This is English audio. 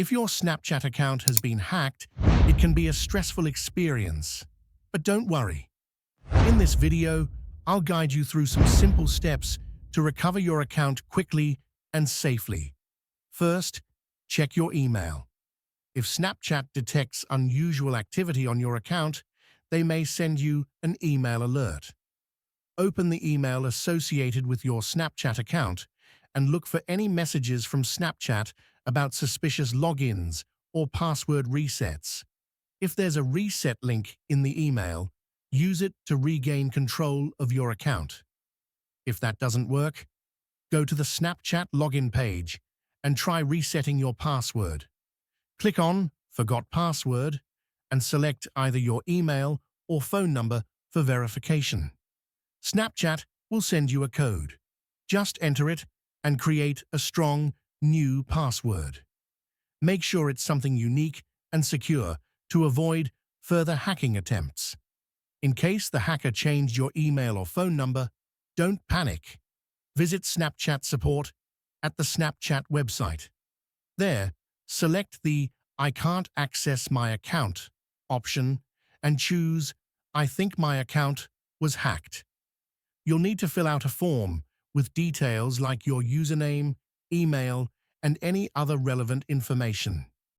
If your Snapchat account has been hacked, it can be a stressful experience. But don't worry. In this video, I'll guide you through some simple steps to recover your account quickly and safely. First, check your email. If Snapchat detects unusual activity on your account, they may send you an email alert. Open the email associated with your Snapchat account and look for any messages from Snapchat about suspicious logins or password resets. If there's a reset link in the email, use it to regain control of your account. If that doesn't work, go to the Snapchat login page and try resetting your password. Click on Forgot Password and select either your email or phone number for verification. Snapchat will send you a code. Just enter it and create a strong, new password. Make sure it's something unique and secure to avoid further hacking attempts. In case the hacker changed your email or phone number, don't panic. Visit Snapchat support at the Snapchat website. There, select the I can't access my account option and choose I think my account was hacked. You'll need to fill out a form with details like your username, email, and any other relevant information.